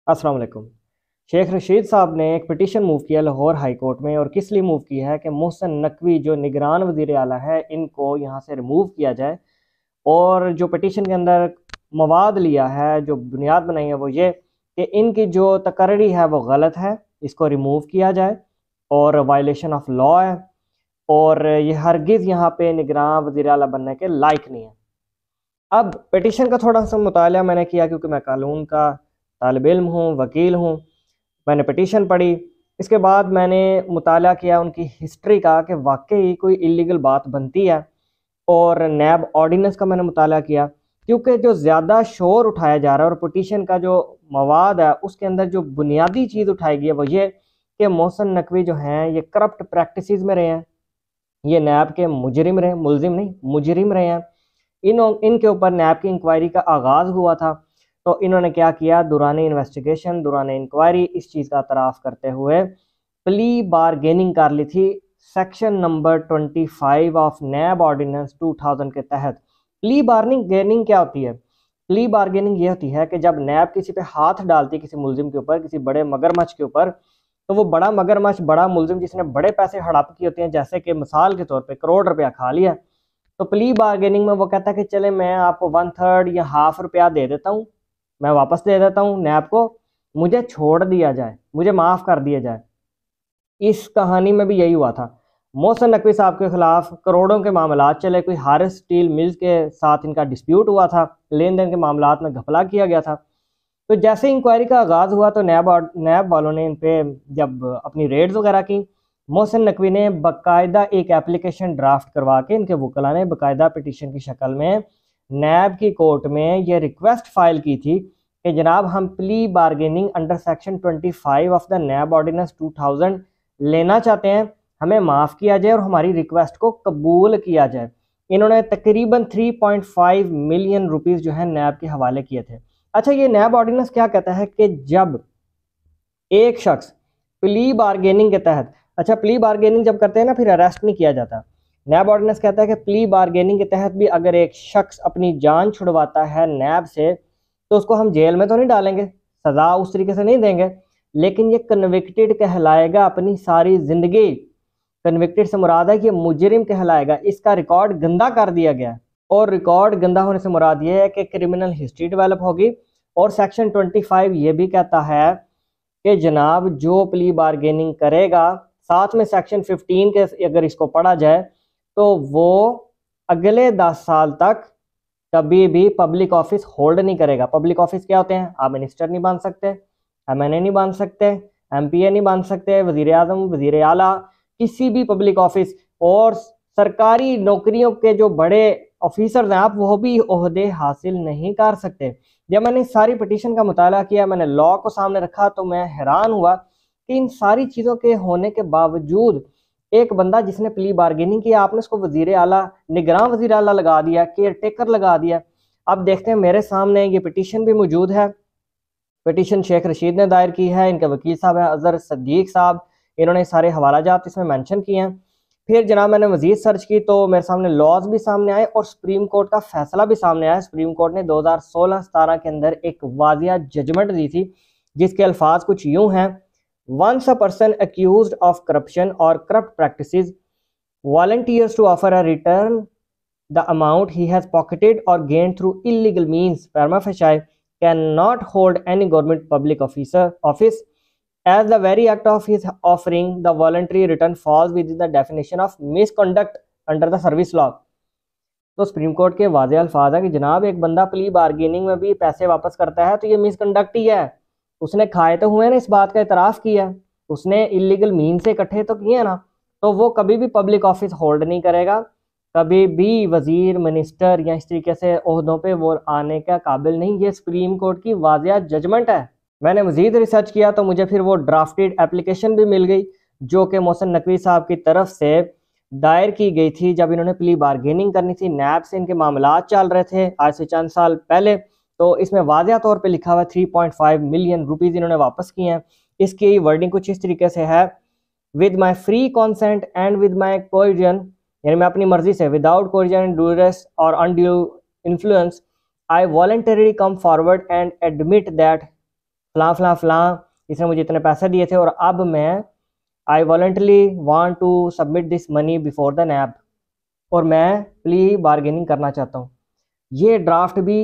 अस्सलाम वालेकुम। शेख रशीद साहब ने एक पिटीशन मूव किया लाहौर हाई कोर्ट में, और किस लिए मूव किया है कि मोहसिन नकवी जो निगरान वज़ीर आला है इनको यहाँ से रिमूव किया जाए। और जो पिटीशन के अंदर मवाद लिया है, जो बुनियाद बनाई है, वो ये कि इनकी जो तकर्री है वो गलत है, इसको रिमूव किया जाए और वायलेशन ऑफ लॉ है, और ये हरगिज़ यहाँ पे निगरान वज़ीर आला बनने के लायक नहीं है। अब पिटीशन का थोड़ा सा मुताला मैंने किया, क्योंकि मैं कानून का तालिब इल्म हूँ, वकील हूँ। मैंने पिटीशन पढ़ी, इसके बाद मैंने मुताला किया उनकी हिस्ट्री का कि वाकई कोई इलीगल बात बनती है, और नैब ऑर्डिनेंस का मैंने मुताला किया, क्योंकि जो ज़्यादा शोर उठाया जा रहा है और पिटीशन का जो मवाद है उसके अंदर जो बुनियादी चीज़ उठाई गई है वो ये कि मोहसिन नकवी जो हैं ये करप्ट प्रैक्टिसेस में रहे हैं, ये नैब के मुजरिम रहे, मुलजिम नहीं मुजरिम रहे हैं। इनके ऊपर नैब की इंक्वायरी का आगाज़ हुआ था, तो इन्होंने क्या किया, दौरान इन्वेस्टिगेशन, दौरान इंक्वायरी इस चीज़ का एतराफ़ करते हुए प्ली बारगेनिंग कर ली थी section number 25 of NAB ordinance 2000 के तहत। प्ली बारगेनिंग क्या होती है? प्ली बारगेनिंग ये होती है कि जब नैब किसी पे हाथ डालती है, किसी मुलजिम के ऊपर, किसी बड़े मगरमच्छ के ऊपर, तो वो बड़ा मगरमच्छ, बड़ा मुलजिम जिसने बड़े पैसे हड़प किए होते हैं, जैसे कि मिसाल के तौर पे करोड़ रुपया खा लिया, तो प्ली बार्गेनिंग में वो कहता है कि चले मैं आपको 1/3 या हाफ रुपया दे देता हूँ, मैं वापस दे देता हूँ नैब को, मुझे छोड़ दिया जाए, मुझे माफ़ कर दिया जाए। इस कहानी में भी यही हुआ था। मोहसिन नकवी साहब के खिलाफ करोड़ों के मामलात चले, कोई हारिस स्टील मिल्स के साथ इनका डिस्प्यूट हुआ था, लेन देन के मामलात में घपला किया गया था। तो जैसे इंक्वायरी का आगाज़ हुआ तो नैब वालों ने इन पे जब अपनी रेड्स वगैरह की, मोहसिन नकवी ने बाकायदा एक एप्लीकेशन ड्राफ्ट करवा के, इनके वकला ने बाकायदा पिटीशन की शक्ल में नैब की कोर्ट में ये रिक्वेस्ट फाइल की थी कि जनाब हम plea bargaining under section 25 of the NAB ordinance 2000 लेना चाहते हैं, हमें माफ़ किया जाए और हमारी रिक्वेस्ट को कबूल किया जाए। इन्होंने तकरीबन 3.5 मिलियन रुपीज़ जो है नैब के हवाले किए थे। अच्छा, ये नैब ऑर्डिनेंस क्या कहता है कि जब एक शख्स प्ली बार्गेनिंग के तहत, अच्छा प्ली बार्गेनिंग जब करते हैं ना फिर अरेस्ट नहीं किया जाता। नैब ऑर्डिनेंस कहता है कि प्ली बार्गेनिंग के तहत भी अगर एक शख्स अपनी जान छुड़वाता है नैब से, तो उसको हम जेल में तो नहीं डालेंगे, सज़ा उस तरीके से नहीं देंगे, लेकिन ये कन्विक्टेड कहलाएगा अपनी सारी ज़िंदगी। कन्विक्टेड से मुराद है कि मुजरिम कहलाएगा, इसका रिकॉर्ड गंदा कर दिया गया। और रिकॉर्ड गंदा होने से मुराद ये है कि क्रिमिनल हिस्ट्री डेवलप होगी। और सेक्शन 25 ये भी कहता है कि जनाब जो प्ली बार्गेनिंग करेगा, साथ में सेक्शन 15 के अगर इसको पढ़ा जाए तो वो अगले 10 साल तक कभी भी पब्लिक ऑफिस होल्ड नहीं करेगा। पब्लिक ऑफिस क्या होते हैं? आप मिनिस्टर नहीं बन सकते, MNA नहीं बन सकते, MPA नहीं बन सकते, वजीर आजम, वजीर आला, किसी भी पब्लिक ऑफिस। और सरकारी नौकरियों के जो बड़े ऑफिसर्स हैं, आप वो भी ओहदे हासिल नहीं कर सकते। जब मैंने सारी पिटीशन का मुताला किया, मैंने लॉ को सामने रखा, तो मैं हैरान हुआ कि इन सारी चीज़ों के होने के बावजूद एक बंदा जिसने प्ली बार्गेनिंग किया, आपने उसको वजीर आला, निगरान वजीर आला लगा दिया, केयर टेकर लगा दिया। अब देखते हैं, मेरे सामने ये पिटीशन भी मौजूद है। पिटीशन शेख रशीद ने दायर की है, इनके वकील साहब हैं अजहर सदीक साहब, इन्होंने सारे हवाला जात इसमें मेंशन किए हैं। फिर जनाब मैंने मजीद सर्च की तो मेरे सामने लॉज भी सामने आए और सुप्रीम कोर्ट का फैसला भी सामने आया। सुप्रीम कोर्ट ने 2016-17 के अंदर एक वाजिया जजमेंट दी थी, जिसके अल्फाज कुछ यूं हैं: once a person accused of corruption और corrupt practices volunteers to offer a return the amount he has pocketed or gained through illegal means, prima facie cannot hold any government public office, as the very act of his offering the voluntary return falls within the definition of misconduct under the service law। तो supreme court के वाज़े अल्फाज है कि जनाब एक बंदा plea bargaining में भी पैसे वापस करता है तो ये मिसकंडक्ट ही है। उसने खाए तो हुए ना, इस बात का इतराफ़ किया, उसने इलीगल मीन से इकट्ठे तो किए ना, तो वो कभी भी पब्लिक ऑफिस होल्ड नहीं करेगा, कभी भी वजीर, मिनिस्टर या इस तरीके से ओहदों पे वो आने का काबिल नहीं। ये सुप्रीम कोर्ट की वाज़िया जजमेंट है। मैंने मज़ीद रिसर्च किया तो मुझे फिर वो ड्राफ्टेड एप्लीकेशन भी मिल गई, जो कि मोहसिन नकवी साहब की तरफ से दायर की गई थी जब इन्होंने प्ली बार्गेनिंग करनी थी। नैब से इनके मामलात चल रहे थे आज से चंद साल पहले। तो इसमें वाज़िया तौर पे लिखा हुआ है 3.5 मिलियन रुपीज़ इन्होंने वापस किए हैं। इसकी वर्डिंग कुछ इस तरीके से है: with my free consent and with my coercion, यानी मैं अपनी मर्जी से, विदाउट कोरिजन, ड्यूरेस और undue influence, I voluntarily come forward and admit that फ़लाँ फ़लाँ फ़लाँ इसने मुझे इतने पैसे दिए थे और अब मैं I voluntarily want to submit this money before the NAB, और मैं प्ली बार्गेनिंग करना चाहता हूँ। ये ड्राफ्ट भी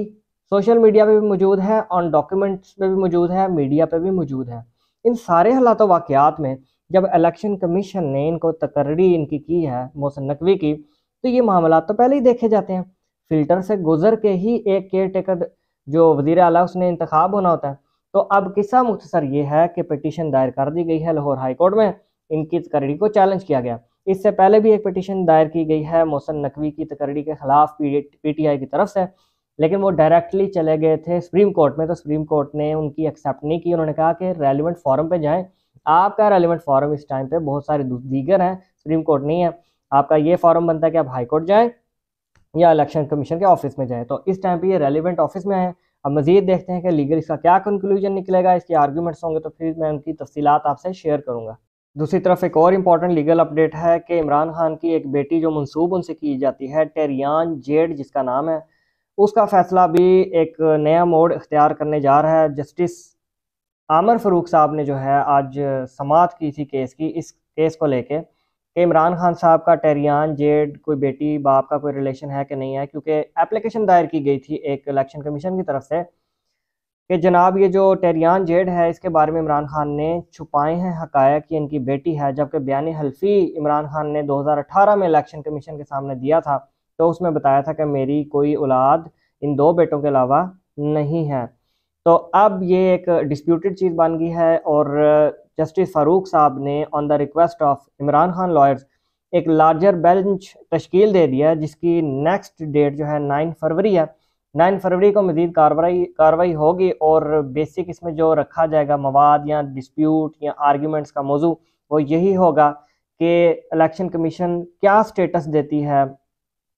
सोशल मीडिया पे भी मौजूद है, ऑन डॉक्यूमेंट्स पे भी मौजूद है, मीडिया पे भी मौजूद है। इन सारे हालात वाक़यात में जब इलेक्शन कमीशन ने इनको तकर्री इनकी की है मोहसिन नकवी की, तो ये मामला तो पहले ही देखे जाते हैं। फ़िल्टर से गुज़र के ही एक केयर टेकर जो वज़ीर आला उसने इंतखाब होना होता है। तो अब किस्सा मुख्तसर ये है कि पिटीशन दायर कर दी गई है लाहौर हाई कोर्ट में, इनकी तकर्री को चैलेंज किया गया। इससे पहले भी एक पिटीशन दायर की गई है मोहसिन नकवी की तकर्री के खिलाफ पीटीआई की तरफ से, लेकिन वो डायरेक्टली चले गए थे सुप्रीम कोर्ट में, तो सुप्रीम कोर्ट ने उनकी एक्सेप्ट नहीं की। उन्होंने कहा कि रेलिवेंट फोरम पे जाएं, आपका रेलिवेंट फोरम इस टाइम पे बहुत सारे दीगर हैं, सुप्रीम कोर्ट नहीं है। आपका ये फॉरम बनता है कि आप हाई कोर्ट जाएं या इलेक्शन कमीशन के ऑफिस में जाएं। तो इस टाइम पे ये रेलिवेंट ऑफिस में है। अब मजीद देखते हैं कि लीगल इसका क्या कंक्लूजन निकलेगा, इसके आर्ग्यूमेंट्स होंगे तो फिर मैं उनकी तफसीलात आपसे शेयर करूँगा। दूसरी तरफ एक और इम्पॉर्टेंट लीगल अपडेट है कि इमरान खान की एक बेटी जो मंसूब उनसे की जाती है, टेरियान जेड जिसका नाम है, उसका फैसला भी एक नया मोड़ इख्तियार करने जा रहा है। जस्टिस आमर फ़ारूक साहब ने जो है आज समाअत की थी केस की, इस केस को लेके कि इमरान खान साहब का टेरियान जेड कोई बेटी बाप का कोई रिलेशन है कि नहीं है, क्योंकि एप्लीकेशन दायर की गई थी एक इलेक्शन कमीशन की तरफ से कि जनाब ये जो टेरियान जेड है इसके बारे में इमरान खान ने छुपाए हैं हकायक कि इनकी बेटी है, जबकि बयान हल्फी इमरान खान ने 2018 में इलेक्शन कमीशन के सामने दिया था, तो उसमें बताया था कि मेरी कोई औलाद इन दो बेटों के अलावा नहीं है। तो अब ये एक डिस्प्यूटेड चीज़ बन गई है और जस्टिस फ़ारूक साहब ने on the request of Imran Khan lawyers एक लार्जर बेंच तश्कील दे दिया, जिसकी नेक्स्ट डेट जो है 9 फरवरी है। 9 फरवरी को मज़ीद कार्रवाई होगी और बेसिक इसमें जो रखा जाएगा मवाद या डिस्प्यूट या आर्ग्यूमेंट्स का मौजू वो यही होगा कि इलेक्शन कमीशन क्या स्टेटस देती है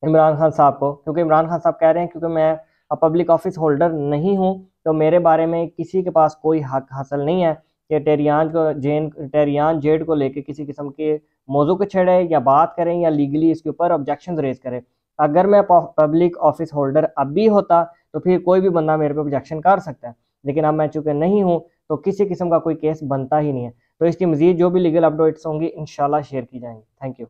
इमरान खान साहब को, क्योंकि इमरान खान साहब कह रहे हैं क्योंकि मैं पब्लिक ऑफिस होल्डर नहीं हूँ तो मेरे बारे में किसी के पास कोई हक हासिल नहीं है कि टेरियान जेड को लेके किसी किस्म के मौजू को छेड़े या बात करें या लीगली इसके ऊपर ऑब्जेक्शन रेज करें। अगर मैं पब्लिक ऑफिस होल्डर अब भी होता तो फिर कोई भी बंदा मेरे पे ऑब्जेक्शन कर सकता है, लेकिन अब मैं चूँकि नहीं हूँ तो किसी किस्म का कोई केस बनता ही नहीं है। तो इसकी मज़ीद जो भी लीगल अपडेट्स होंगी इंशाल्लाह शेयर की जाएंगी। Thank you.